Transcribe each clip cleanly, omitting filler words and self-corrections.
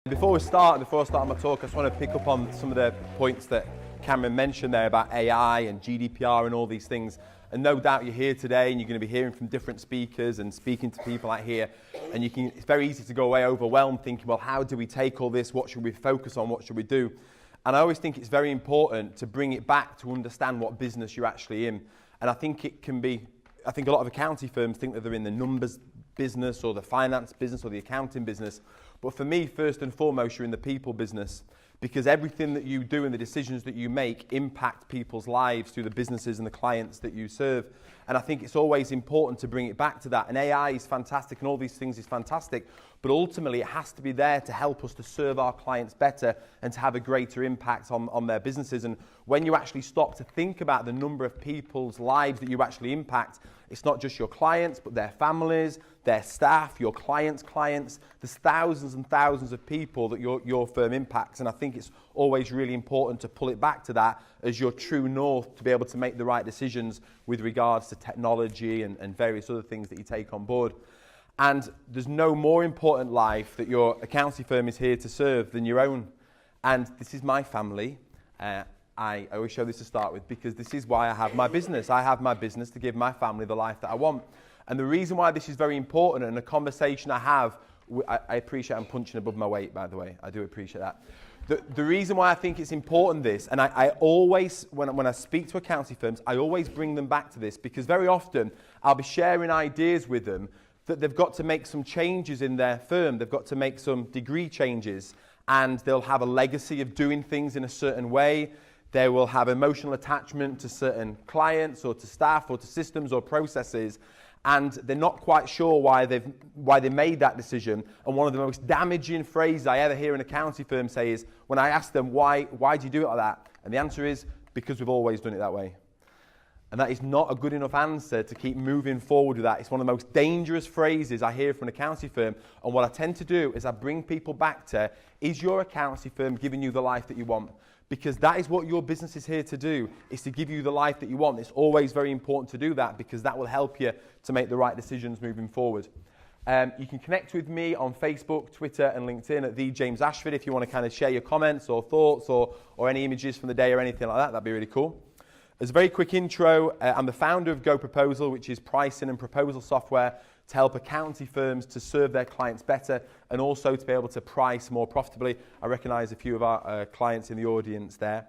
Before I start my talk, I just want to pick up on some of the points that Cameron mentioned there about AI and GDPR and all these things. And no doubt you're here today and you're going to be hearing from different speakers and speaking to people out here. And it's very easy to go away overwhelmed thinking, well, how do we take all this? What should we focus on? What should we do? And I always think it's very important to bring it back to understand what business you're actually in. And I think a lot of accounting firms think that they're in the numbers business or the finance business or the accounting business. But for me, first and foremost, you're in the people business, because everything that you do and the decisions that you make impact people's lives through the businesses and the clients that you serve. And I think it's always important to bring it back to that. And AI is fantastic and all these things is fantastic, but ultimately it has to be there to help us to serve our clients better and to have a greater impact on their businesses. And when you actually stop to think about the number of people's lives that you actually impact, it's not just your clients, but their families, their staff, your clients' clients. There's thousands and thousands of people that your firm impacts. And I think it's always really important to pull it back to that as your true north to be able to make the right decisions with regards to technology and various other things that you take on board. And there's no more important life that your accounting firm is here to serve than your own. And this is my family. I always show this to start with because this is why I have my business. I have my business to give my family the life that I want. And the reason why this is very important and a conversation I have, I appreciate I'm punching above my weight, by the way. I do appreciate that. The reason why I think it's important this, and I always, when I speak to accounting firms, I always bring them back to this because very often I'll be sharing ideas with them that they've got to make some changes in their firm. They've got to make some degree changes and they'll have a legacy of doing things in a certain way. They will have emotional attachment to certain clients or to staff or to systems or processes, and they're not quite sure why they made that decision. And one of the most damaging phrases I ever hear an accounting firm say is when I ask them, why do you do it like that? And the answer is, because we've always done it that way. And that is not a good enough answer to keep moving forward with that. It's one of the most dangerous phrases I hear from an accounting firm. And what I tend to do is I bring people back to, is your accounting firm giving you the life that you want? Because that is what your business is here to do, is to give you the life that you want. It's always very important to do that because that will help you to make the right decisions moving forward. You can connect with me on Facebook, Twitter and LinkedIn at the James Ashford if you want to kind of share your comments or thoughts or any images from the day or anything like that. That'd be really cool. As a very quick intro, I'm the founder of Go Proposal, which is pricing and proposal software to help accounting firms to serve their clients better and also to be able to price more profitably. I recognise a few of our clients in the audience there.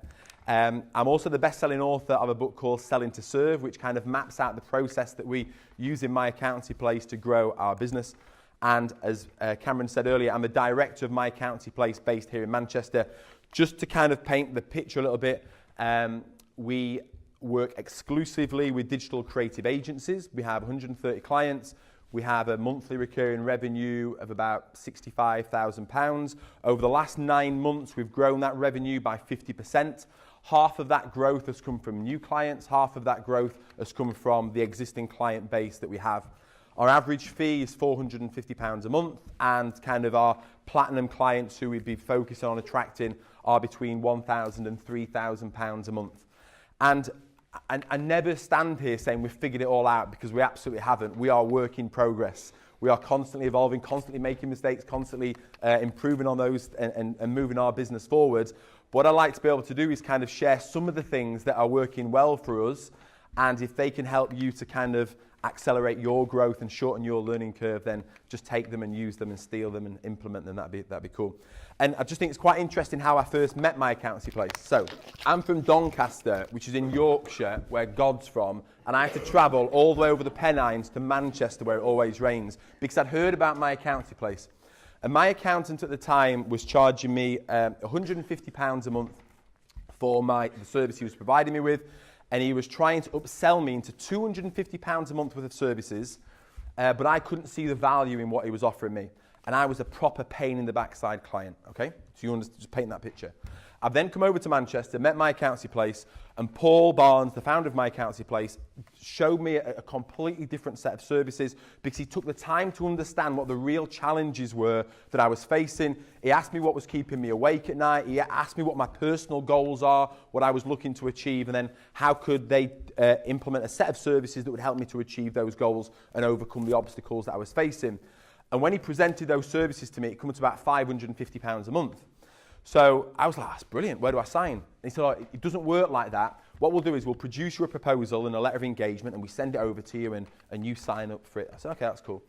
I'm also the best-selling author of a book called Selling to Serve, which kind of maps out the process that we use in my accounting place to grow our business. And as Cameron said earlier, I'm the director of my accounting place based here in Manchester. Just to kind of paint the picture a little bit, we work exclusively with digital creative agencies. We have 130 clients. We have a monthly recurring revenue of about £65,000. Over the last 9 months, we've grown that revenue by 50%. Half of that growth has come from new clients. Half of that growth has come from the existing client base that we have. Our average fee is £450 a month, and kind of our platinum clients who we'd be focusing on attracting are between £1,000 and £3,000 a month. And I never stand here saying we've figured it all out, because we absolutely haven't. We are work in progress. We are constantly evolving, constantly making mistakes, constantly improving on those and moving our business forward. But what I like to be able to do is kind of share some of the things that are working well for us, and if they can help you to kind of accelerate your growth and shorten your learning curve, then just take them and use them and steal them and implement them. That'd be cool. And I just think it's quite interesting how I first met my accountancy place. So I'm from Doncaster, which is in Yorkshire, where God's from, and I had to travel all the way over the Pennines to Manchester, where it always rains, because I'd heard about my accountancy place. And my accountant at the time was charging me £150 a month for the service he was providing me with, and he was trying to upsell me into £250 a month worth of services, but I couldn't see the value in what he was offering me. And I was a proper pain in the backside client, okay? So you understand, just paint that picture. I've then come over to Manchester, met my accountancy place, and Paul Barnes, the founder of my accountancy place, showed me a completely different set of services because he took the time to understand what the real challenges were that I was facing. He asked me what was keeping me awake at night. He asked me what my personal goals are, what I was looking to achieve, and then how could they implement a set of services that would help me to achieve those goals and overcome the obstacles that I was facing. And when he presented those services to me, it came to about £550 a month. So I was like, that's brilliant, where do I sign? And he said, oh, it doesn't work like that. What we'll do is we'll produce you a proposal and a letter of engagement and we send it over to you and you sign up for it. I said, okay, that's cool.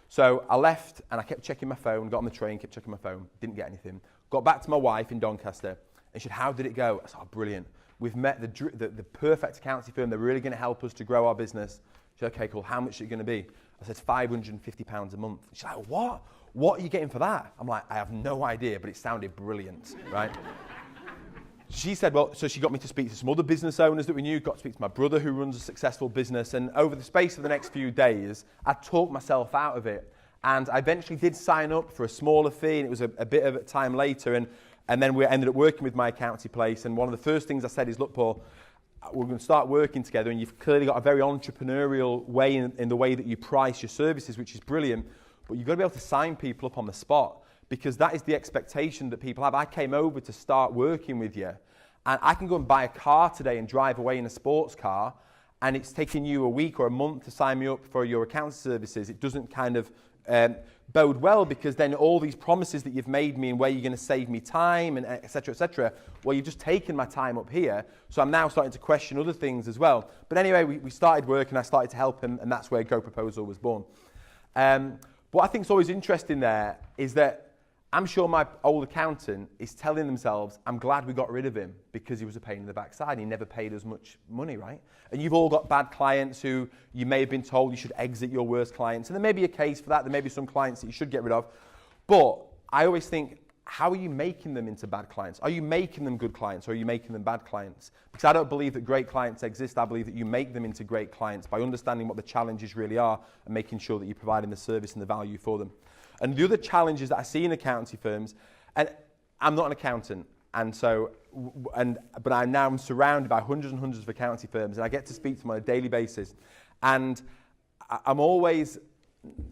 So I left and I kept checking my phone, got on the train, kept checking my phone, didn't get anything. Got back to my wife in Doncaster and she said, how did it go? I said, oh, brilliant. We've met the perfect accountancy firm. They're really going to help us to grow our business. She said, okay, cool. How much is it going to be? I said, £550 a month. She's like, what? What are you getting for that? I'm like, I have no idea, but it sounded brilliant, right? She said, well, so she got me to speak to some other business owners that we knew, got to speak to my brother who runs a successful business, and over the space of the next few days, I talked myself out of it. And I eventually did sign up for a smaller fee, and it was a bit of a time later, and then we ended up working with my accountancy place, and one of the first things I said is, look, Paul, we're going to start working together, and you've clearly got a very entrepreneurial way in the way that you price your services, which is brilliant, but you've got to be able to sign people up on the spot, because that is the expectation that people have. I came over to start working with you, and I can go and buy a car today and drive away in a sports car, and it's taking you a week or a month to sign me up for your accounting services. It doesn't kind of bode well, because then all these promises that you've made me and where you're going to save me time and et cetera, well, you've just taken my time up here, so I'm now starting to question other things as well. But anyway, we started working, I started to help him, and that's where Go Proposal was born. What I think is always interesting there is that I'm sure my old accountant is telling themselves, I'm glad we got rid of him because he was a pain in the backside. He never paid us much money, right? And you've all got bad clients who you may have been told you should exit your worst clients. And there may be a case for that. There may be some clients that you should get rid of. But I always think, how are you making them into bad clients? Are you making them good clients or are you making them bad clients? Because I don't believe that great clients exist. I believe that you make them into great clients by understanding what the challenges really are and making sure that you're providing the service and the value for them. And the other challenges that I see in accountancy firms, and I'm not an accountant, but I'm now surrounded by hundreds and hundreds of accountancy firms, and I get to speak to them on a daily basis. And I'm always,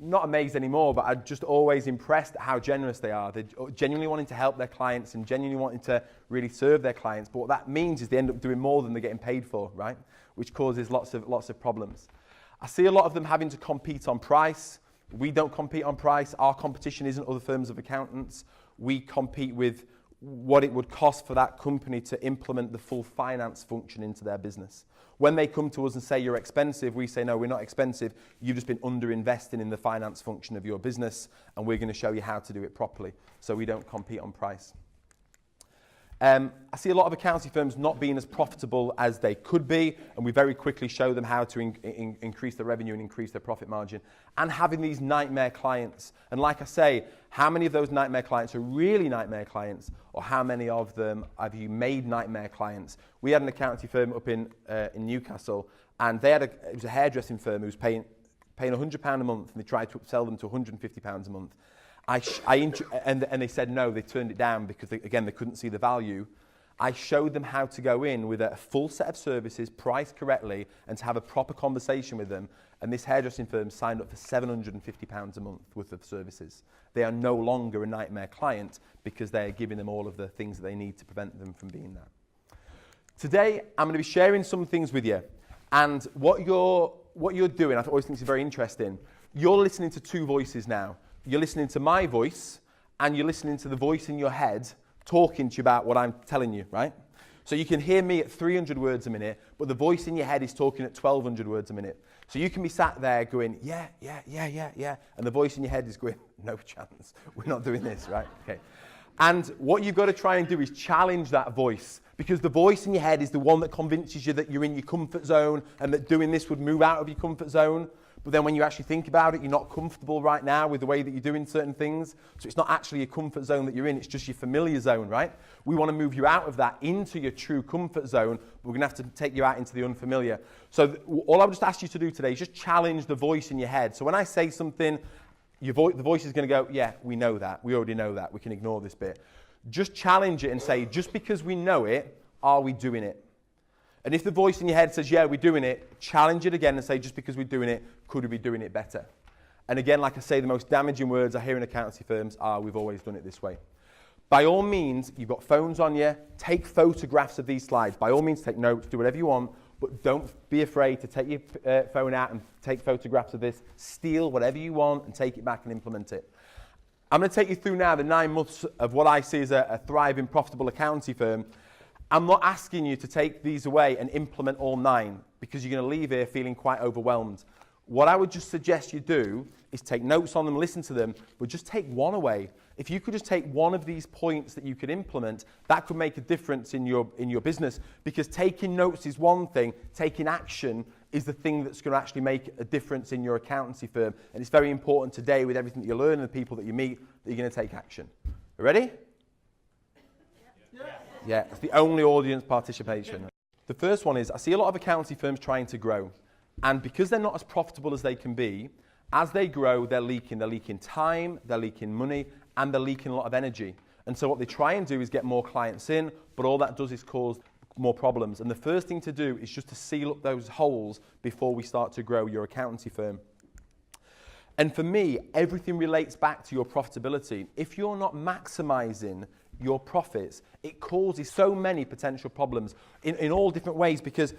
not amazed anymore, but I'm just always impressed at how generous they are. They're genuinely wanting to help their clients and genuinely wanting to really serve their clients. But what that means is they end up doing more than they're getting paid for, right? Which causes lots of problems. I see a lot of them having to compete on price. We don't compete on price. Our competition isn't other firms of accountants. We compete with what it would cost for that company to implement the full finance function into their business. When they come to us and say you're expensive, we say, no, we're not expensive. You've just been underinvesting in the finance function of your business, and we're going to show you how to do it properly. So we don't compete on price. I see a lot of accountancy firms not being as profitable as they could be, and we very quickly show them how to increase their revenue and increase their profit margin, and having these nightmare clients. And like I say, how many of those nightmare clients are really nightmare clients, or how many of them have you made nightmare clients? We had an accountancy firm up in Newcastle, and it was a hairdressing firm who was paying £100 a month, and they tried to sell them to £150 a month. And they said no, they turned it down because, they couldn't see the value. I showed them how to go in with a full set of services, priced correctly, and to have a proper conversation with them. And this hairdressing firm signed up for £750 a month worth of services. They are no longer a nightmare client because they are giving them all of the things that they need to prevent them from being that. Today, I'm going to be sharing some things with you. And what you're doing, I always think is very interesting. You're listening to two voices now. You're listening to my voice, and you're listening to the voice in your head talking to you about what I'm telling you, right? So you can hear me at 300 words a minute, but the voice in your head is talking at 1,200 words a minute. So you can be sat there going, yeah, and the voice in your head is going, no chance, we're not doing this, right? Okay. And what you've got to try and do is challenge that voice, because the voice in your head is the one that convinces you that you're in your comfort zone and that doing this would move out of your comfort zone. But then when you actually think about it, you're not comfortable right now with the way that you're doing certain things. So it's not actually a comfort zone that you're in, it's just your familiar zone, right? We want to move you out of that into your true comfort zone, but we're going to have to take you out into the unfamiliar. So all I would just ask you to do today is just challenge the voice in your head. So when I say something, the voice is going to go, yeah, we know that. We already know that. We can ignore this bit. Just challenge it and say, just because we know it, are we doing it? And if the voice in your head says, yeah, we're doing it, challenge it again and say, just because we're doing it, could we be doing it better? And again, like I say, the most damaging words I hear in accountancy firms are, we've always done it this way. By all means, you've got phones on you, take photographs of these slides. By all means, take notes, do whatever you want. but don't be afraid to take your phone out and take photographs of this, steal whatever you want and take it back and implement it. I'm going to take you through now the 9 months of what I see as a thriving, profitable accounting firm. I'm not asking you to take these away and implement all 9 because you're going to leave here feeling quite overwhelmed. What I would just suggest you do is take notes on them, listen to them, but just take one away. If you could just take one of these points that you could implement, that could make a difference in your business, because taking notes is one thing, taking action is the thing that's going to actually make a difference in your accountancy firm. And it's very important today with everything that you learn and the people that you meet that you're going to take action. Ready? Yeah, it's the only audience participation. The first one is, I see a lot of accountancy firms trying to grow. And because they're not as profitable as they can be, as they grow, they're leaking. They're leaking time, they're leaking money, and they're leaking a lot of energy. And so what they try and do is get more clients in, but all that does is cause more problems. And the first thing to do is just to seal up those holes before we start to grow your accountancy firm. And for me, everything relates back to your profitability. If you're not maximizing your profits, it causes so many potential problems in all different ways, because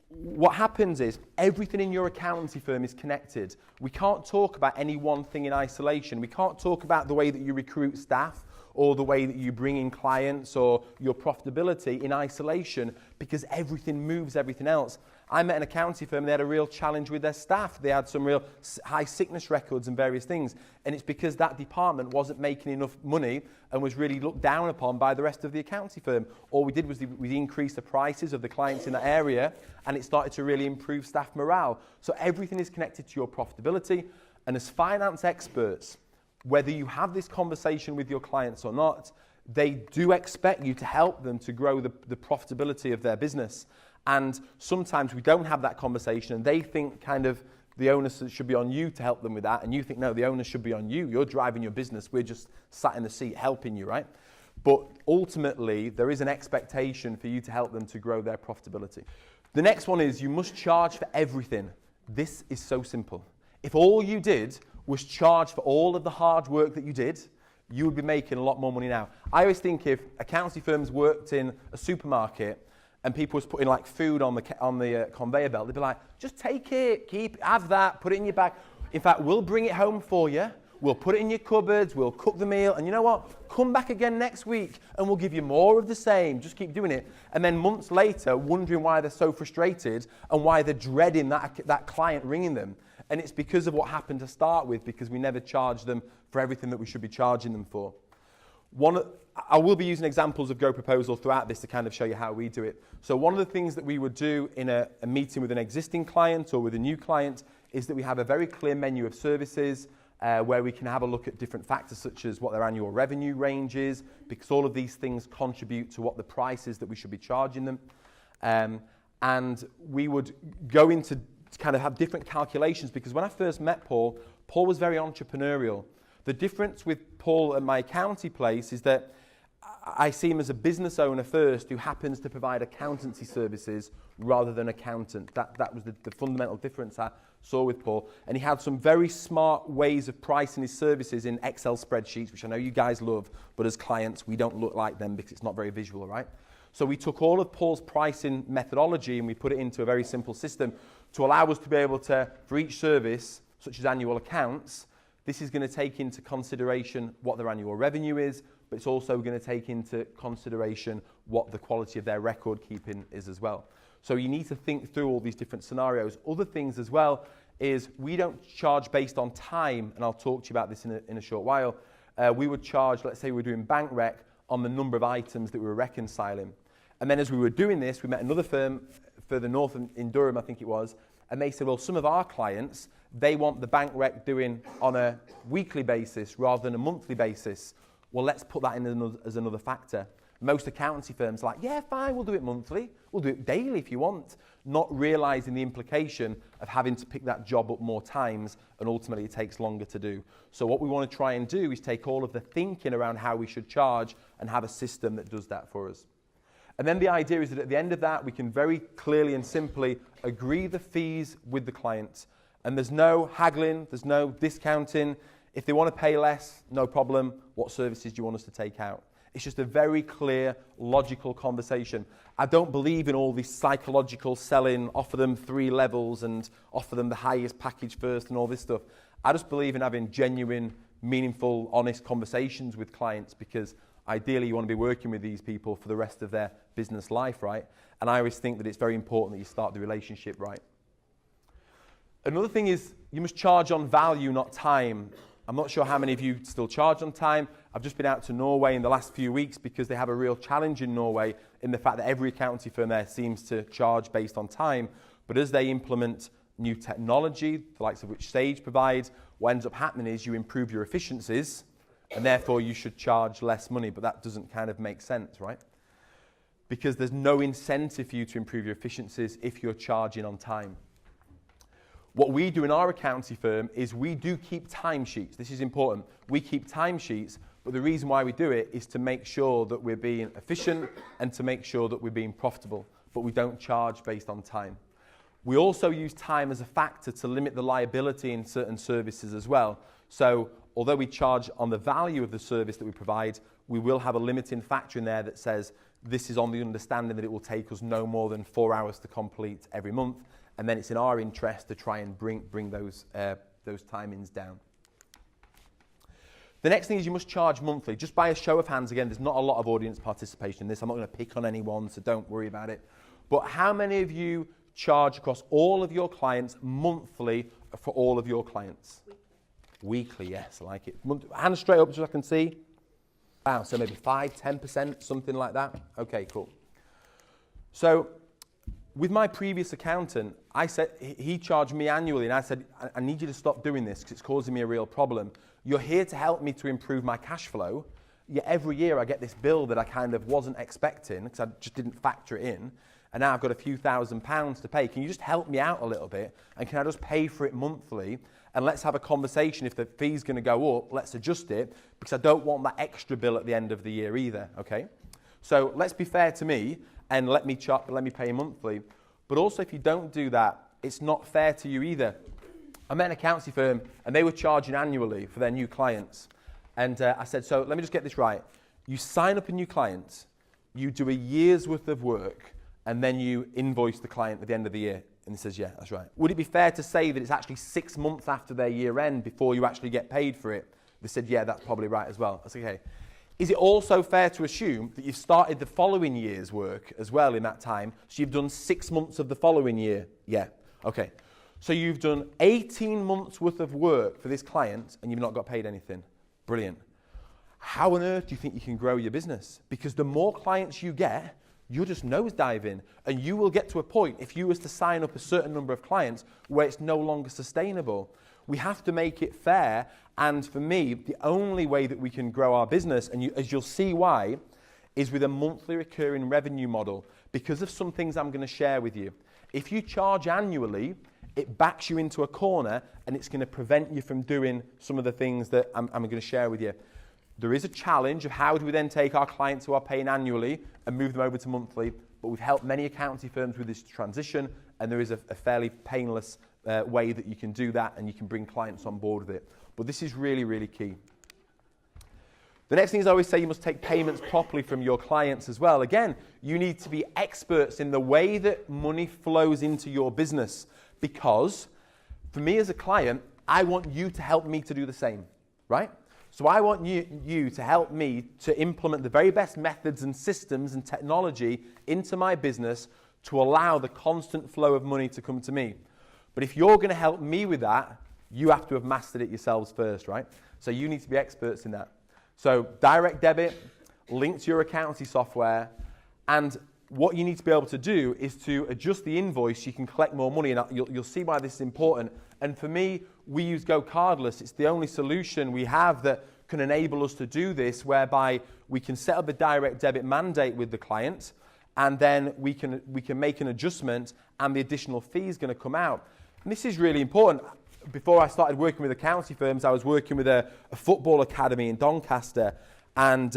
what happens is everything in your accountancy firm is connected. We can't talk about any one thing in isolation. We can't talk about the way that you recruit staff or the way that you bring in clients or your profitability in isolation, because everything moves everything else. I met an accounting firm and they had a real challenge with their staff. They had some real high sickness records and various things. And it's because that department wasn't making enough money and was really looked down upon by the rest of the accounting firm. All we did was we increased the prices of the clients in that area, and it started to really improve staff morale. So everything is connected to your profitability. And as finance experts, whether you have this conversation with your clients or not, they do expect you to help them to grow the profitability of their business. And sometimes we don't have that conversation, and they think kind of the onus should be on you to help them with that, and you think, no, the onus should be on you. You're driving your business. We're just sat in the seat helping you, right? But ultimately, there is an expectation for you to help them to grow their profitability. The next one is you must charge for everything. This is so simple. If all you did was charge for all of the hard work that you did, you would be making a lot more money now. I always think if accountancy firms worked in a supermarket and people was putting like food on the conveyor belt, they'd be like, just take it, have that, put it in your bag. In fact, we'll bring it home for you. We'll put it in your cupboards. We'll cook the meal. And you know what? Come back again next week and we'll give you more of the same. Just keep doing it. And then months later, wondering why they're so frustrated and why they're dreading that client ringing them. And it's because of what happened to start with, because we never charged them for everything that we should be charging them for. I will be using examples of Go Proposal throughout this to kind of show you how we do it. So one of the things that we would do in a meeting with an existing client or with a new client is that we have a very clear menu of services where we can have a look at different factors such as what their annual revenue range is, because all of these things contribute to what the price is that we should be charging them. And we would go into kind of have different calculations, because when I first met Paul was very entrepreneurial. The difference with Paul at my accounting place is that I see him as a business owner first who happens to provide accountancy services rather than accountant. That was the fundamental difference I saw with Paul. And he had some very smart ways of pricing his services in Excel spreadsheets, which I know you guys love, but as clients, we don't look like them because it's not very visual, right? So we took all of Paul's pricing methodology and we put it into a very simple system to allow us to be able to, for each service, such as annual accounts, this is going to take into consideration what their annual revenue is, but it's also going to take into consideration what the quality of their record keeping is as well. So you need to think through all these different scenarios. Other things as well is we don't charge based on time, and I'll talk to you about this in a short while. We would charge, let's say we're doing bank rec, on the number of items that we were reconciling. And then as we were doing this, we met another firm further north in Durham, I think it was, and they said, well, some of our clients, they want the bank rec doing on a weekly basis rather than a monthly basis. Well, let's put that in as another factor. Most accountancy firms are like, yeah, fine, we'll do it monthly. We'll do it daily if you want, not realizing the implication of having to pick that job up more times, and ultimately it takes longer to do. So what we want to try and do is take all of the thinking around how we should charge and have a system that does that for us. And then the idea is that at the end of that, we can very clearly and simply agree the fees with the client. And there's no haggling, there's no discounting. If they want to pay less, no problem. What services do you want us to take out? It's just a very clear, logical conversation. I don't believe in all this psychological selling, offer them 3 levels and offer them the highest package first and all this stuff. I just believe in having genuine, meaningful, honest conversations with clients, because ideally you want to be working with these people for the rest of their business life, right? And I always think that it's very important that you start the relationship right. Another thing is you must charge on value, not time. I'm not sure how many of you still charge on time. I've just been out to Norway in the last few weeks because they have a real challenge in Norway in the fact that every accounting firm there seems to charge based on time. But as they implement new technology, the likes of which Sage provides, what ends up happening is you improve your efficiencies and therefore you should charge less money. But that doesn't kind of make sense, right? Because there's no incentive for you to improve your efficiencies if you're charging on time. What we do in our accounting firm is we do keep timesheets. This is important. We keep timesheets, but the reason why we do it is to make sure that we're being efficient and to make sure that we're being profitable, but we don't charge based on time. We also use time as a factor to limit the liability in certain services as well. So although we charge on the value of the service that we provide, we will have a limiting factor in there that says this is on the understanding that it will take us no more than 4 hours to complete every month. And then it's in our interest to try and bring those timings down. The next thing is you must charge monthly. Just by a show of hands, again, there's not a lot of audience participation in this. I'm not going to pick on anyone, so don't worry about it. But how many of you charge across all of your clients monthly for all of your clients? Weekly, yes, I like it. Hands straight up so I can see. Wow, so maybe 5, 10%, something like that. Okay, cool. So with my previous accountant, I said, he charged me annually, and I said, I need you to stop doing this because it's causing me a real problem. You're here to help me to improve my cash flow, yet every year I get this bill that I kind of wasn't expecting because I just didn't factor it in, and now I've got a few £1,000s to pay. Can you just help me out a little bit, and can I just pay for it monthly, and let's have a conversation. If the fee's going to go up, let's adjust it, because I don't want that extra bill at the end of the year either, okay? So let's be fair to me, and let me pay monthly. But also, if you don't do that, it's not fair to you either. I met an accountancy firm, and they were charging annually for their new clients. And I said, so let me just get this right. You sign up a new client, you do a year's worth of work, and then you invoice the client at the end of the year. And he says, yeah, that's right. Would it be fair to say that it's actually 6 months after their year end before you actually get paid for it? They said, yeah, that's probably right as well. I said, okay. Is it also fair to assume that you've started the following year's work as well in that time? So you've done 6 months of the following year? Yeah. Okay. So you've done 18 months worth of work for this client and you've not got paid anything. Brilliant. How on earth do you think you can grow your business? Because the more clients you get, you're just nosediving, and you will get to a point, if you was to sign up a certain number of clients, where it's no longer sustainable. We have to make it fair, and for me, the only way that we can grow our business, and as you'll see why, is with a monthly recurring revenue model, because of some things I'm going to share with you. If you charge annually, it backs you into a corner, and it's going to prevent you from doing some of the things that I'm going to share with you. There is a challenge of how do we then take our clients who are paying annually and move them over to monthly, but we've helped many accountancy firms with this transition, and there is a fairly painless way that you can do that, and you can bring clients on board with it. But this is really, really key. The next thing is I always say you must take payments properly from your clients as well. Again, you need to be experts in the way that money flows into your business, because for me as a client, I want you to help me to do the same, right? So I want you to help me to implement the very best methods and systems and technology into my business to allow the constant flow of money to come to me. But if you're going to help me with that, you have to have mastered it yourselves first, right? So you need to be experts in that. So direct debit, linked to your accountancy software, and what you need to be able to do is to adjust the invoice so you can collect more money, and you'll see why this is important. And for me, we use Go Cardless. It's the only solution we have that can enable us to do this, whereby we can set up a direct debit mandate with the client, and then we can make an adjustment, and the additional fee is going to come out. And this is really important. Before I started working with accountancy firms, I was working with a football academy in Doncaster, and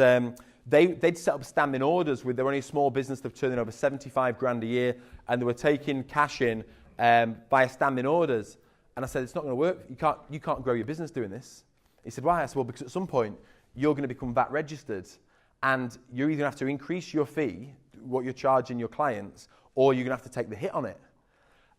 they'd set up standing orders. They're only a small business. They're turning over 75 grand a year, and they were taking cash in via standing orders. And I said, it's not going to work. You can't grow your business doing this. He said, why? I said, well, because at some point, you're going to become VAT registered. And you're either going to have to increase your fee, what you're charging your clients, or you're going to have to take the hit on it.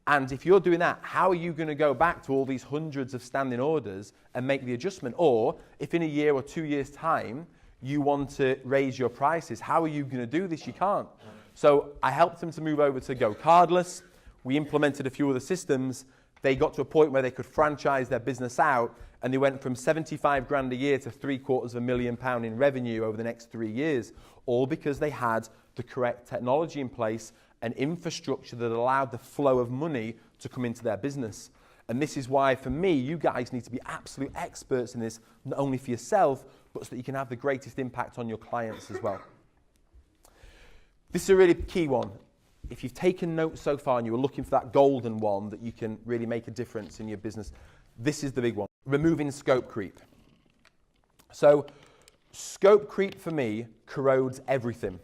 And if you're doing that, how are you going to go back to all these hundreds of standing orders and make the adjustment? Or if in a year or 2 years' time, you want to raise your prices, how are you going to do this? You can't. So I helped them to move over to go cardless. We implemented a few other systems. They got to a point where they could franchise their business out, and they went from 75 grand a year to £750,000 in revenue over the next 3 years, all because they had the correct technology in place and infrastructure that allowed the flow of money to come into their business. And this is why, for me, you guys need to be absolute experts in this, not only for yourself, but so that you can have the greatest impact on your clients as well. This is a really key one. If you've taken notes so far and you were looking for that golden one that you can really make a difference in your business, this is the big one. Removing scope creep. So scope creep for me corrodes everything.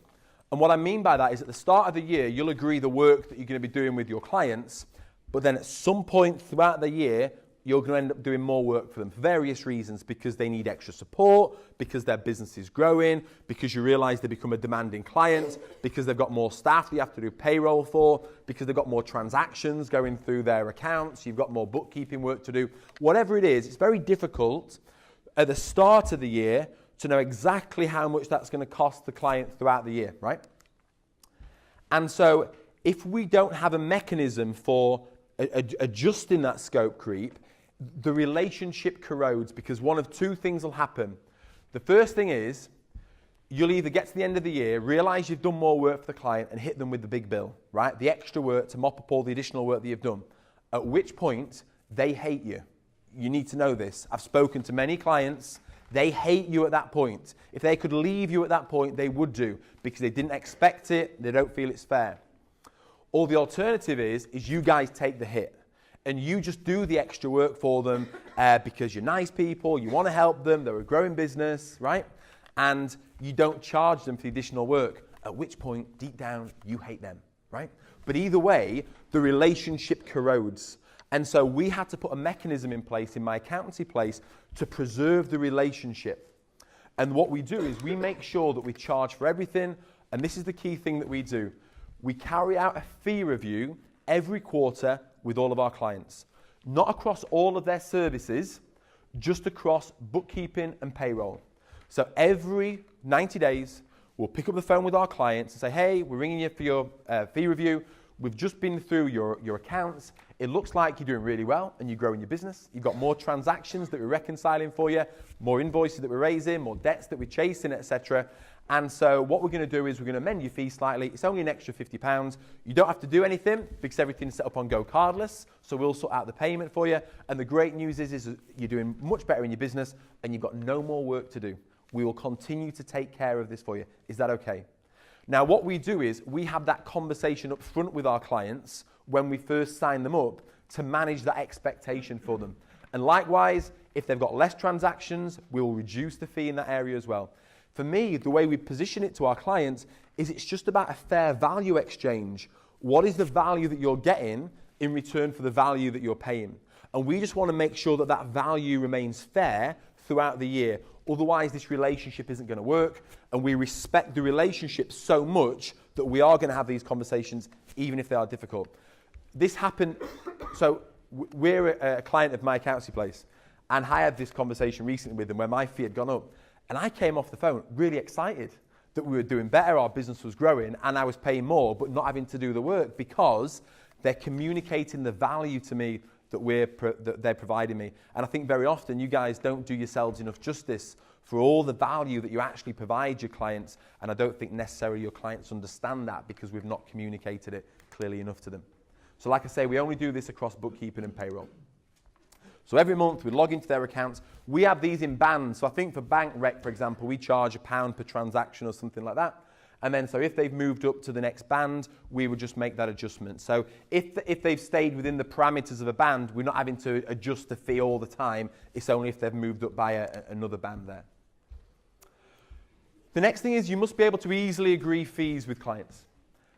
And what I mean by that is at the start of the year, you'll agree the work that you're going to be doing with your clients, but then at some point throughout the year, you're going to end up doing more work for them for various reasons, because they need extra support, because their business is growing, because you realize they become a demanding client, because they've got more staff that you have to do payroll for, because they've got more transactions going through their accounts, you've got more bookkeeping work to do. Whatever it is, it's very difficult at the start of the year to know exactly how much that's going to cost the client throughout the year, right? And so if we don't have a mechanism for adjusting that scope creep, the relationship corrodes, because one of two things will happen. The first thing is you'll either get to the end of the year, realize you've done more work for the client and hit them with the big bill, right? The extra work to mop up all the additional work that you've done, at which point they hate you. You need to know this. I've spoken to many clients. They hate you at that point. If they could leave you at that point, they would do, because they didn't expect it, they don't feel it's fair. Or the alternative is you guys take the hit and you just do the extra work for them because you're nice people, you want to help them, they're a growing business, right? And you don't charge them for the additional work, at which point, deep down, you hate them, right? But either way, the relationship corrodes. And so we had to put a mechanism in place in my accountancy place to preserve the relationship. And what we do is we make sure that we charge for everything, and this is the key thing that we do. We carry out a fee review every quarter with all of our clients. Not across all of their services, just across bookkeeping and payroll. So every 90 days, we'll pick up the phone with our clients and say, hey, we're ringing you for your fee review. We've just been through your accounts. It looks like you're doing really well and you're growing your business. You've got more transactions that we're reconciling for you, more invoices that we're raising, more debts that we're chasing, etc. And so what we're going to do is we're going to amend your fee slightly. It's only an extra £50. You don't have to do anything because everything's set up on Go Cardless. So we'll sort out the payment for you. And the great news is you're doing much better in your business and you've got no more work to do. We will continue to take care of this for you. Is that okay? Now, what we do is we have that conversation up front with our clients when we first sign them up to manage that expectation for them. And likewise, if they've got less transactions, we'll reduce the fee in that area as well. For me, the way we position it to our clients is it's just about a fair value exchange. What is the value that you're getting in return for the value that you're paying? And we just want to make sure that that value remains fair throughout the year. Otherwise, this relationship isn't going to work, and we respect the relationship so much that we are going to have these conversations, even if they are difficult. This happened, so we're a client of my accountancy place, and I had this conversation recently with them where my fee had gone up, and I came off the phone really excited that we were doing better, our business was growing, and I was paying more, but not having to do the work because they're communicating the value to me that they're providing me. And I think very often you guys don't do yourselves enough justice for all the value that you actually provide your clients, and I don't think necessarily your clients understand that because we've not communicated it clearly enough to them. So like I say, we only do this across bookkeeping and payroll. So every month we log into their accounts. We have these in bands. So I think for bank rec, for example, we charge £1 per transaction or something like that. And then so if they've moved up to the next band, we would just make that adjustment. So if they've stayed within the parameters of a band, we're not having to adjust the fee all the time. It's only if they've moved up by another band there. The next thing is you must be able to easily agree fees with clients.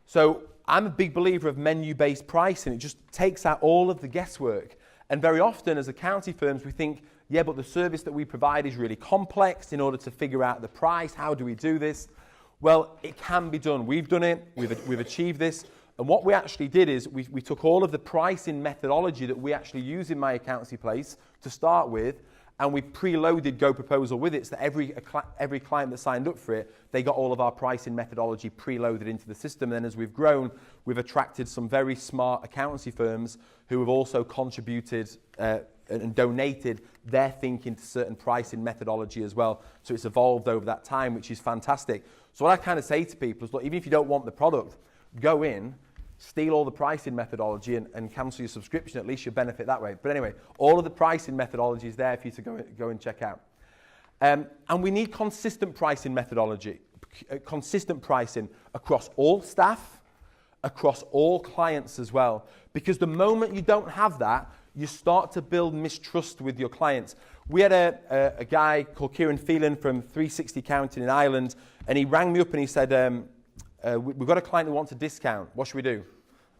So I'm a big believer of menu-based pricing. It just takes out all of the guesswork. And very often as accounting firms, we think yeah, but the service that we provide is really complex in order to figure out the price. How do we do this? Well, it can be done. We've done it. We've achieved this. And what we actually did is we took all of the pricing methodology that we actually use in My Accountancy Place to start with, and we preloaded Go Proposal with it, so that every client that signed up for it, they got all of our pricing methodology preloaded into the system. And then as we've grown, we've attracted some very smart accountancy firms who have also contributed and donated their thinking to certain pricing methodology as well. So it's evolved over that time, which is fantastic. So what I kind of say to people is, look, even if you don't want the product, go in, steal all the pricing methodology and cancel your subscription. At least you'll benefit that way. But anyway, all of the pricing methodology is there for you to go and check out. And we need consistent pricing methodology, consistent pricing across all staff, across all clients as well. Because the moment you don't have that, you start to build mistrust with your clients. We had a guy called Kieran Phelan from 360 Accounting in Ireland, and he rang me up and he said, we've got a client who wants a discount. What should we do?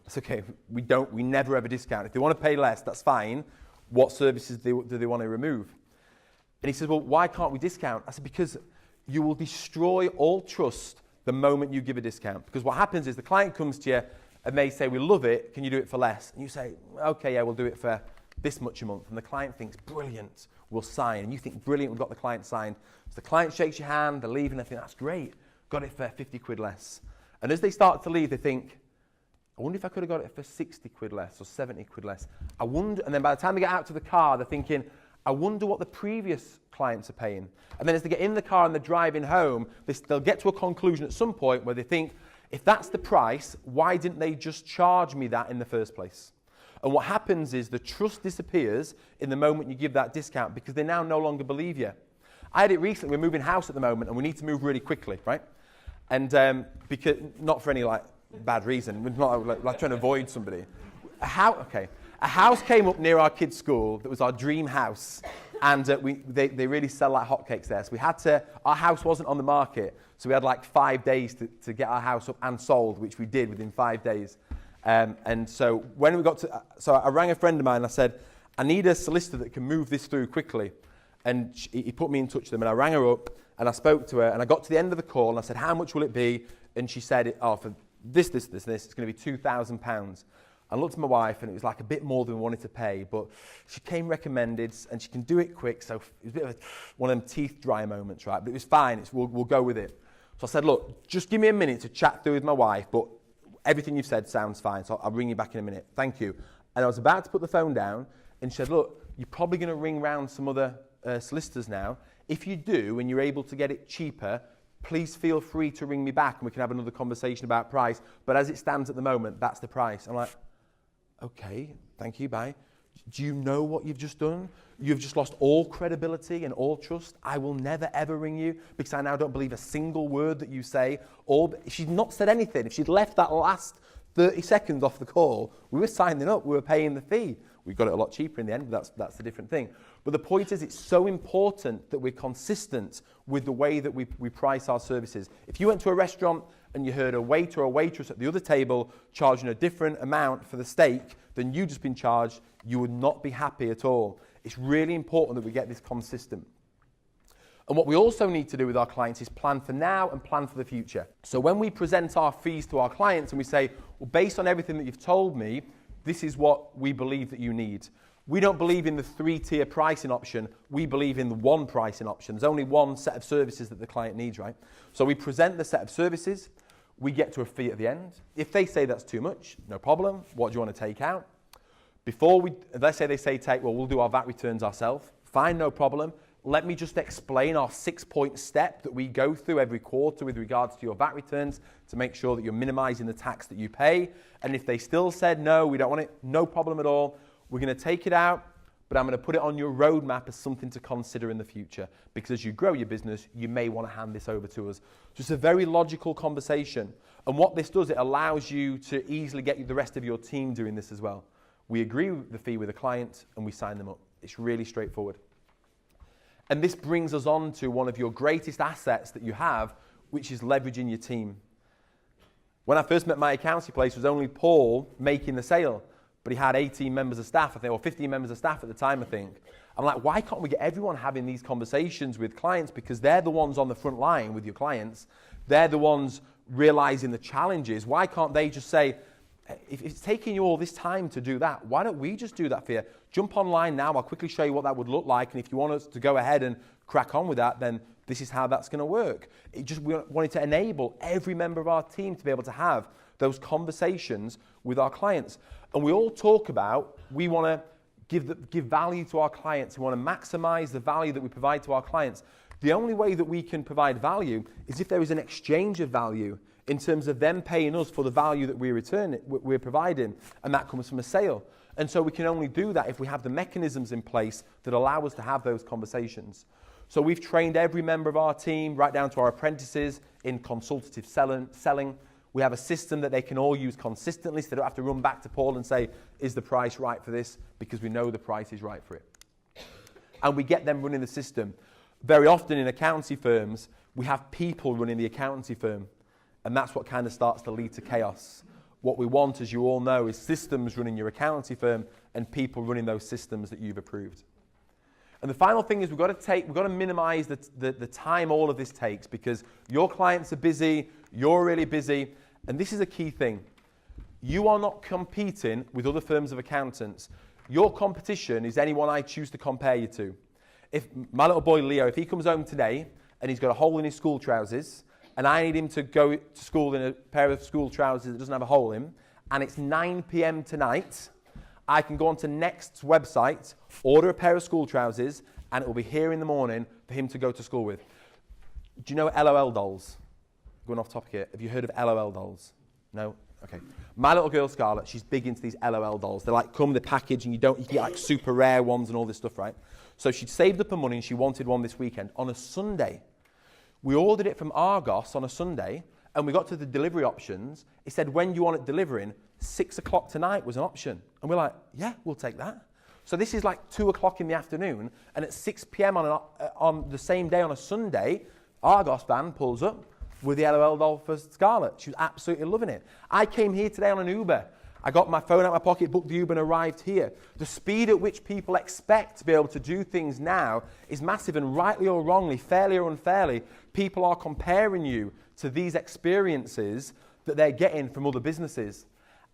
I said, okay, we never ever discount. If they want to pay less, that's fine. What services do they want to remove? And he says, well, why can't we discount? I said, because you will destroy all trust the moment you give a discount. Because what happens is the client comes to you and they say, we love it, can you do it for less? And you say, okay, yeah, we'll do it for this much a month. And the client thinks, brilliant, we'll sign. And you think, brilliant, we've got the client signed. So the client shakes your hand, they're leaving, they think, that's great, got it for 50 quid less. And as they start to leave, they think, I wonder if I could have got it for 60 quid less or 70 quid less. I wonder, and then by the time they get out to the car, they're thinking, I wonder what the previous clients are paying. And then as they get in the car and they're driving home, they'll get to a conclusion at some point where they think, if that's the price, why didn't they just charge me that in the first place? And what happens is the trust disappears in the moment you give that discount because they now no longer believe you. I had it recently, we're moving house at the moment and we need to move really quickly, right? And because, not for any bad reason, we're not like trying to avoid somebody. A house came up near our kids' school that was our dream house, and they really sell like hotcakes there. So our house wasn't on the market, so we had like 5 days to get our house up and sold, which we did within 5 days. And so when we got to, so I rang a friend of mine and I said, I need a solicitor that can move this through quickly. And he put me in touch with them, and I rang her up and I spoke to her, and I got to the end of the call and I said, how much will it be? And she said, for this, it's going to be £2,000. I looked at my wife and it was like a bit more than we wanted to pay, but she came recommended and she can do it quick, so it was a bit of one of them teeth dry moments, right? But it was fine, we'll go with it. So I said, look, just give me a minute to chat through with my wife, but everything you've said sounds fine, so I'll ring you back in a minute. Thank you. And I was about to put the phone down and she said, look, you're probably going to ring round some other solicitors now. If you do and you're able to get it cheaper, please feel free to ring me back and we can have another conversation about price. But as it stands at the moment, that's the price. I'm like, okay, thank you, bye. Do you know what you've just done? You've just lost all credibility and all trust. I will never, ever ring you because I now don't believe a single word that you say. If she'd not said anything, if she'd left that last 30 seconds off the call, we were signing up, we were paying the fee. We got it a lot cheaper in the end, but that's a different thing. But the point is, it's so important that we're consistent with the way that we price our services. If you went to a restaurant and you heard a waiter or a waitress at the other table charging a different amount for the steak than you just been charged, you would not be happy at all. It's really important that we get this consistent. And what we also need to do with our clients is plan for now and plan for the future. So when we present our fees to our clients and we say, well, based on everything that you've told me, this is what we believe that you need. We don't believe in the 3-tier pricing option. We believe in the one pricing option. There's only one set of services that the client needs, right? So we present the set of services. We get to a fee at the end. If they say that's too much, no problem. What do you want to take out? Let's say they say we'll do our VAT returns ourselves. Fine, no problem. Let me just explain our 6-point step that we go through every quarter with regards to your VAT returns to make sure that you're minimizing the tax that you pay. And if they still said, no, we don't want it, no problem at all. We're going to take it out, but I'm going to put it on your roadmap as something to consider in the future. Because as you grow your business, you may want to hand this over to us. So it's a very logical conversation. And what this does, it allows you to easily get the rest of your team doing this as well. We agree with the fee with a client and we sign them up. It's really straightforward. And this brings us on to one of your greatest assets that you have, which is leveraging your team. When I first met My Accountancy Place, it was only Paul making the sale, but he had 18 members of staff, I think, or 15 members of staff at the time, I think. I'm like, why can't we get everyone having these conversations with clients? Because they're the ones on the front line with your clients. They're the ones realizing the challenges. Why can't they just say, if it's taking you all this time to do that, why don't we just do that for you? Jump online now. I'll quickly show you what that would look like. And if you want us to go ahead and crack on with that, then this is how that's going to work. We wanted to enable every member of our team to be able to have those conversations with our clients. And we all talk about, we want to give value to our clients. We want to maximize the value that we provide to our clients. The only way that we can provide value is if there is an exchange of value in terms of them paying us for the value that we're providing, and that comes from a sale. And so we can only do that if we have the mechanisms in place that allow us to have those conversations. So we've trained every member of our team, right down to our apprentices, in consultative selling. We have a system that they can all use consistently, so they don't have to run back to Paul and say, is the price right for this? Because we know the price is right for it. And we get them running the system. Very often in accountancy firms, we have people running the accountancy firm. And that's what kind of starts to lead to chaos. What we want, as you all know, is systems running your accountancy firm and people running those systems that you've approved. And the final thing is we've got to minimize the time all of this takes, because your clients are busy, you're really busy, and this is a key thing. You are not competing with other firms of accountants. Your competition is anyone I choose to compare you to. If my little boy Leo, if he comes home today and he's got a hole in his school trousers, and I need him to go to school in a pair of school trousers that doesn't have a hole in, and it's 9 p.m. tonight, I can go onto Next's website, order a pair of school trousers, and it will be here in the morning for him to go to school with. Do you know LOL dolls? Going off topic here. Have you heard of LOL dolls? No? Okay. My little girl Scarlett, she's big into these LOL dolls. They like come in the package and you get like super rare ones and all this stuff, right? So she'd saved up her money and she wanted one this weekend on a Sunday. We ordered it from Argos on a Sunday, and we got to the delivery options. It said, when you want it delivering, 6 o'clock tonight was an option. And we're like, yeah, we'll take that. So this is like 2 o'clock in the afternoon, and at 6 p.m. on the same day on a Sunday, Argos van pulls up with the LOL doll for Scarlett. She was absolutely loving it. I came here today on an Uber. I got my phone out of my pocket, booked the Uber, and arrived here. The speed at which people expect to be able to do things now is massive, and rightly or wrongly, fairly or unfairly, people are comparing you to these experiences that they're getting from other businesses.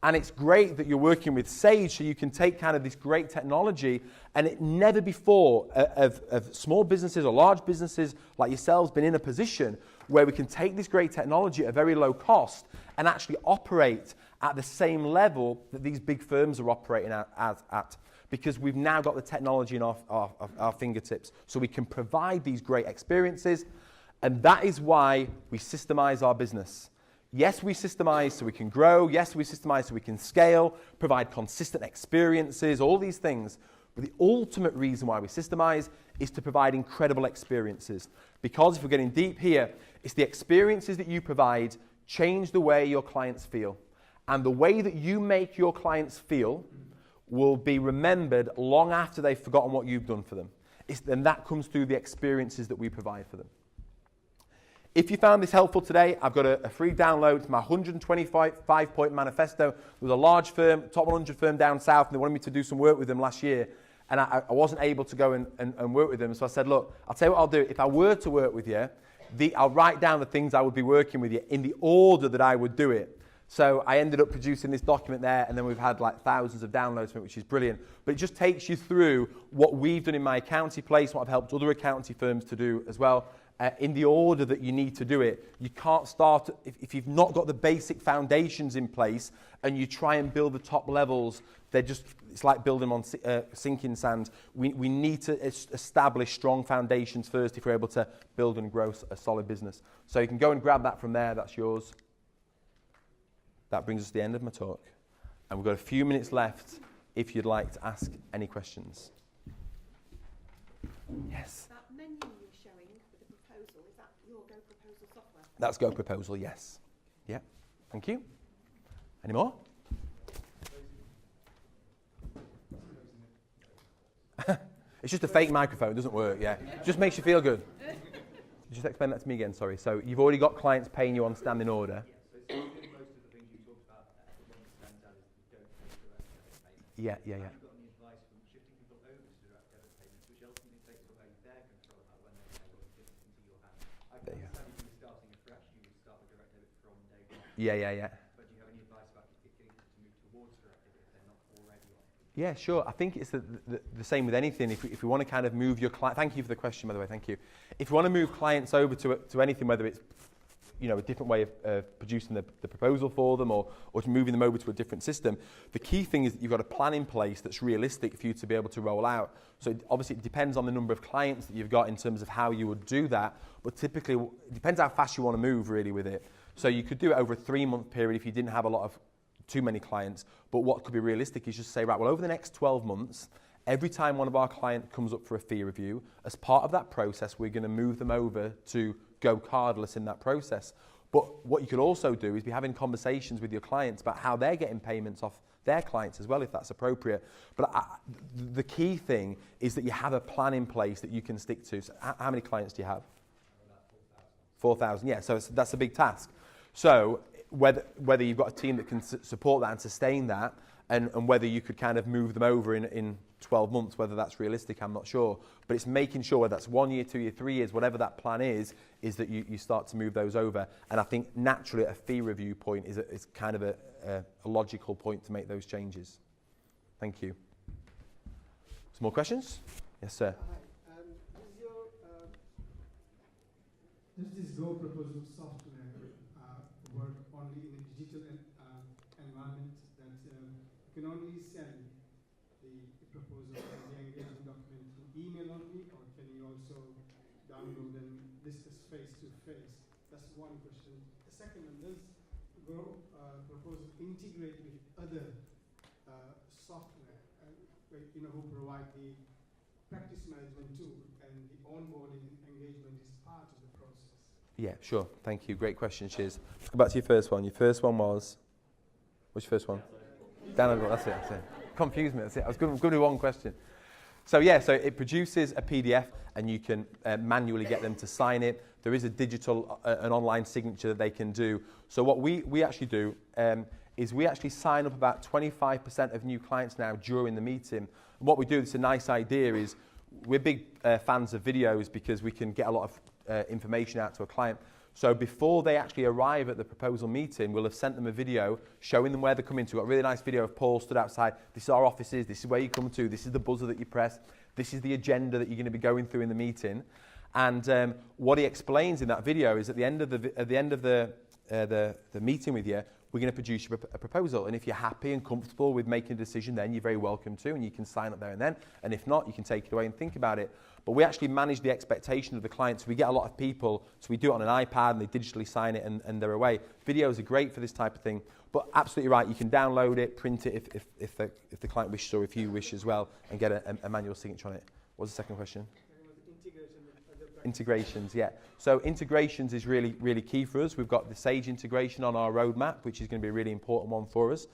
And it's great that you're working with Sage so you can take kind of this great technology, and it never before of small businesses or large businesses like yourselves been in a position where we can take this great technology at a very low cost and actually operate at the same level that these big firms are operating at, because we've now got the technology in our fingertips, so we can provide these great experiences. And that is why we systemize our business. Yes, we systemize so we can grow. Yes, we systemize so we can scale, provide consistent experiences, all these things. But the ultimate reason why we systemize is to provide incredible experiences. Because if we're getting deep here, it's the experiences that you provide change the way your clients feel. And the way that you make your clients feel will be remembered long after they've forgotten what you've done for them. And that comes through the experiences that we provide for them. If you found this helpful today, I've got a free download to my 125-point manifesto. There was a large firm, top 100 firm down south, and they wanted me to do some work with them last year. And I wasn't able to go and work with them. So I said, look, I'll tell you what I'll do. If I were to work with you, I'll write down the things I would be working with you in the order that I would do it. So I ended up producing this document there, and then we've had like thousands of downloads from it, which is brilliant. But it just takes you through what we've done in my accountancy place, what I've helped other accountancy firms to do as well, in the order that you need to do it. You can't start, if you've not got the basic foundations in place and you try and build the top levels, it's like building on sinking sand. We need to establish strong foundations first if we're able to build and grow a solid business. So you can go and grab that from there, that's yours. That brings us to the end of my talk. And we've got a few minutes left if you'd like to ask any questions. Yes? That menu you're showing for the proposal, is that your Go Proposal software? That's Go Proposal, yes. Yeah, thank you. Any more? It's just a fake microphone, it doesn't work, yeah. Just makes you feel good. Just explain that to me again, sorry. So you've already got clients paying you on standing order. Yeah. Have you got any advice from shifting people over to direct debit payments, which Yeah. But do you have any advice about getting them to move towards direct debit if they're not already on? Yeah, sure. I think it's the same with anything. If we want to kind of move your client, thank you for the question, by the way, thank you. If you want to move clients over to anything, whether it's a different way of producing the proposal for them or moving them over to a different system, the key thing is that you've got a plan in place that's realistic for you to be able to roll out. So obviously it depends on the number of clients that you've got in terms of how you would do that, but typically it depends how fast you want to move really with it. So you could do it over a 3-month period if you didn't have too many clients, but what could be realistic is just say, right, well, over the next 12 months, every time one of our clients comes up for a fee review, as part of that process, we're going to move them over to go cardless in that process. But what you could also do is be having conversations with your clients about how they're getting payments off their clients as well, if that's appropriate. But the key thing is that you have a plan in place that you can stick to. So how many clients do you have? About 4,000. 4,000, yeah. So that's a big task. So whether you've got a team that can support that and sustain that, and whether you could kind of move them over in 12 months, whether that's realistic, I'm not sure. But it's making sure whether that's 1 year, 2 year, 3 years, whatever that plan is that you start to move those over. And I think naturally a fee review point is kind of a logical point to make those changes. Thank you. Some more questions? Yes, sir. Hi. Does this Go proposal software work only in a digital environment that you can only send the proposal and the engagement document through email only, or can you also download and discuss face to face? That's one question. The second one, does Go proposal integrate with other software who provide the practice management tool, and the onboarding and engagement is part of the process? Yeah, sure. Thank you. Great question, Shiz. Let's go back to your first one. Your first one was... What's your first one? Downloadable. That's it. Confused me. That's it. I was going to do one question. So it produces a PDF, and you can manually get them to sign it. There is a digital, an online signature that they can do. So what we actually do is we actually sign up about 25% of new clients now during the meeting. And what we do, it's a nice idea, is we're big fans of videos because we can get a lot of information out to a client. So before they actually arrive at the proposal meeting, we'll have sent them a video showing them where they're coming to. We've got a really nice video of Paul stood outside. This is our offices. This is where you come to. This is the buzzer that you press. This is the agenda that you're going to be going through in the meeting. And what he explains in that video is at the end of the meeting with you, we're going to produce you a proposal. And if you're happy and comfortable with making a decision, then you're very welcome to, and you can sign up there and then. And if not, you can take it away and think about it. But we actually manage the expectation of the client. So we get a lot of people, so we do it on an iPad and they digitally sign it and they're away. Videos are great for this type of thing. But absolutely right, you can download it, print it if the client wishes, or if you wish as well, and get a manual signature on it. What was the second question? Integrations, yeah. So integrations is really, really key for us. We've got the Sage integration on our roadmap, which is going to be a really important one for us.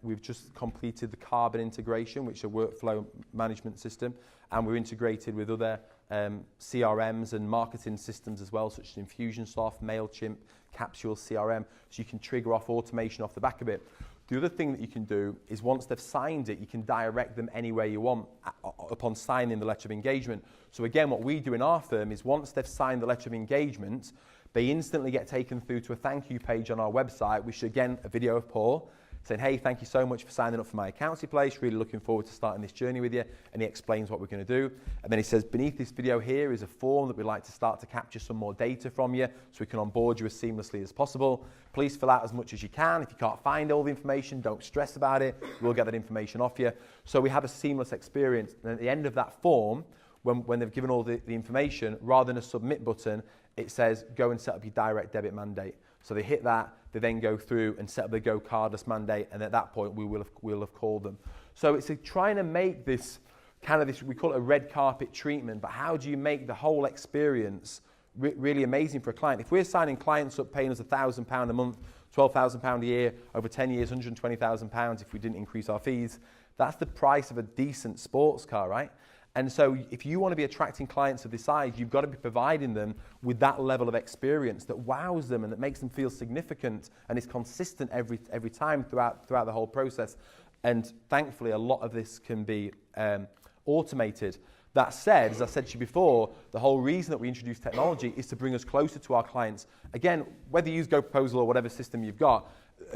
We've just completed the Carbon integration, which is a workflow management system, and we're integrated with other CRMs and marketing systems as well, such as Infusionsoft, MailChimp, Capsule CRM, so you can trigger off automation off the back of it. The other thing that you can do is once they've signed it, you can direct them anywhere you want upon signing the letter of engagement. So again, what we do in our firm is once they've signed the letter of engagement, they instantly get taken through to a thank you page on our website, which is again a video of Paul saying, hey, thank you so much for signing up for my accountancy place. Really looking forward to starting this journey with you. And he explains what we're going to do. And then he says, beneath this video here is a form that we'd like to start to capture some more data from you so we can onboard you as seamlessly as possible. Please fill out as much as you can. If you can't find all the information, don't stress about it. We'll get that information off you. So we have a seamless experience. And at the end of that form, when they've given all the information, rather than a submit button, it says, go and set up your direct debit mandate. So they hit that, they then go through and set up their Go Cardless mandate, and at that point we'll have called them. So it's trying to make this kind of this, we call it a red carpet treatment, but how do you make the whole experience really amazing for a client? If we're signing clients up paying us £1,000 a month, £12,000 a year, over 10 years, £120,000 if we didn't increase our fees, that's the price of a decent sports car, right? And so if you want to be attracting clients of this size, you've got to be providing them with that level of experience that wows them and that makes them feel significant and is consistent every time throughout the whole process. And thankfully, a lot of this can be automated. That said, as I said to you before, the whole reason that we introduce technology is to bring us closer to our clients. Again, whether you use GoProposal or whatever system you've got,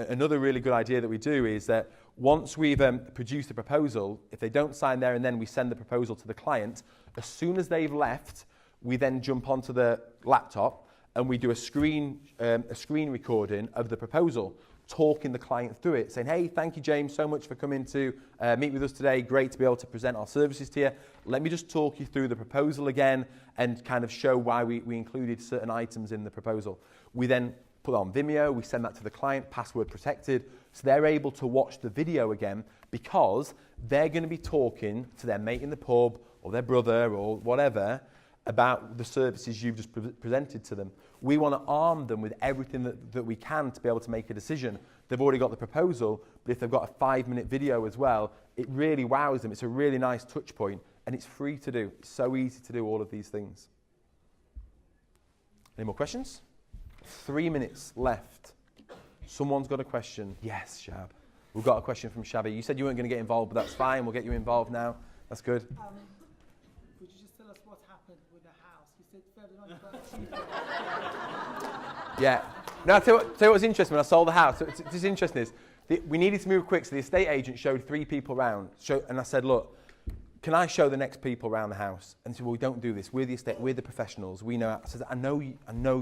another really good idea that we do is that once we've produced a proposal, if they don't sign there and then we send the proposal to the client, as soon as they've left, we then jump onto the laptop and we do a screen recording of the proposal, talking the client through it, saying, hey, thank you, James, so much for coming to meet with us today. Great to be able to present our services to you. Let me just talk you through the proposal again and kind of show why we included certain items in the proposal. We then put it on Vimeo, we send that to the client, password protected, so they're able to watch the video again because they're going to be talking to their mate in the pub or their brother or whatever about the services you've just presented to them. We want to arm them with everything that we can to be able to make a decision. They've already got the proposal, but if they've got a 5-minute video as well, it really wows them. It's a really nice touch point, and it's free to do. It's so easy to do all of these things. Any more questions? 3 minutes left. Someone's got a question. Yes, Shab. We've got a question from Shabby. You said you weren't going to get involved, but that's fine. We'll get you involved now. That's good. Could you just tell us what happened with the house? You said further on. Yeah. No, I'll tell you what was interesting when I sold the house. It's interesting is we needed to move quick, so the estate agent showed 3 people round. And I said, look, can I show the next people around the house? And he said, well, we don't do this. We're the estate, we're the professionals. We know. I said, I know you're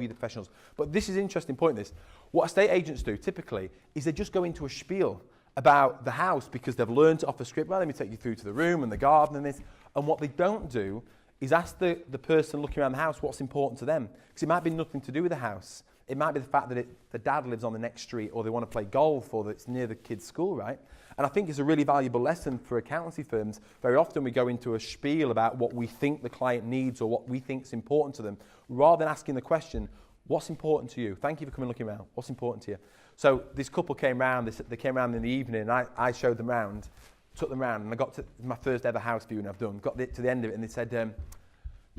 the professionals. But this is an interesting point, this. What estate agents do typically is they just go into a spiel about the house because they've learned off a script. Well, let me take you through to the room and the garden and this. And what they don't do is ask the person looking around the house what's important to them. Because it might be nothing to do with the house. It might be the fact that the dad lives on the next street or they want to play golf or that it's near the kid's school, right? And I think it's a really valuable lesson for accountancy firms. Very often we go into a spiel about what we think the client needs or what we think is important to them, rather than asking the question, what's important to you? Thank you for coming looking around. What's important to you? So this couple came round, they came round in the evening, and I showed them round, took them round, and I got to my first ever house viewing I've done, got to the end of it, and they said,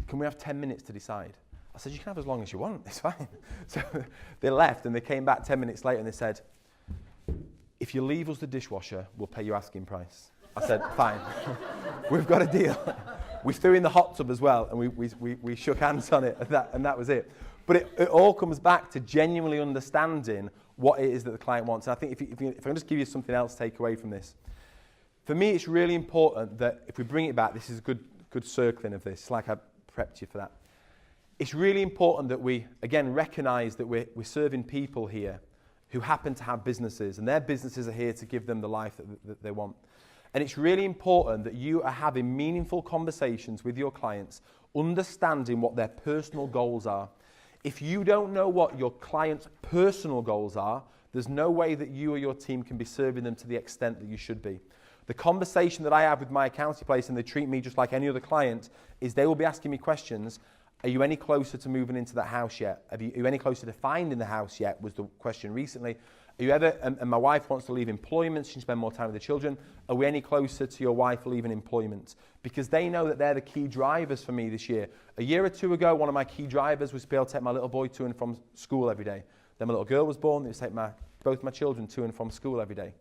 can we have 10 minutes to decide? I said, you can have as long as you want, it's fine. So they left, and they came back 10 minutes later, and they said, if you leave us the dishwasher, we'll pay you asking price. I said, fine, we've got a deal. We threw in the hot tub as well, and we shook hands on it, and that was it. But it all comes back to genuinely understanding what it is that the client wants. And I think if I can just give you something else to take away from this. For me, it's really important that if we bring it back, this is a good circling of this, like I prepped you for that. It's really important that we, again, recognise that we're serving people here who happen to have businesses, and their businesses are here to give them the life that they want. And it's really important that you are having meaningful conversations with your clients, understanding what their personal goals are. If you don't know what your client's personal goals are, there's no way that you or your team can be serving them to the extent that you should be. The conversation that I have with my accountancy place, and they treat me just like any other client, is they will be asking me questions. Are you any closer to moving into that house yet? Are you any closer to finding the house yet, was the question recently. Are you ever, and my wife wants to leave employment, she can spend more time with the children. Are we any closer to your wife leaving employment? Because they know that they're the key drivers for me this year. A year or two ago, one of my key drivers was to be able to take my little boy to and from school every day. Then my little girl was born, it was to take both my children to and from school every day.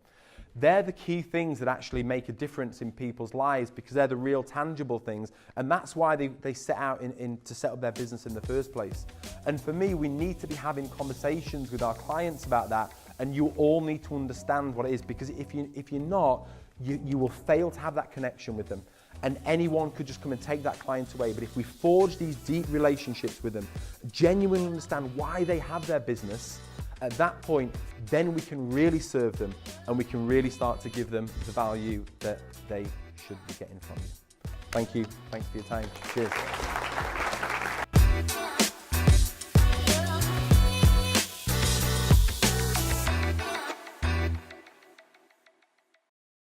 They're the key things that actually make a difference in people's lives because they're the real tangible things. And that's why they set out to set up their business in the first place. And for me, we need to be having conversations with our clients about that. And you all need to understand what it is, because if you're not, you will fail to have that connection with them. And anyone could just come and take that client away. But if we forge these deep relationships with them, genuinely understand why they have their business, at that point, then we can really serve them and we can really start to give them the value that they should be getting from you. Thank you. Thanks for your time. Cheers.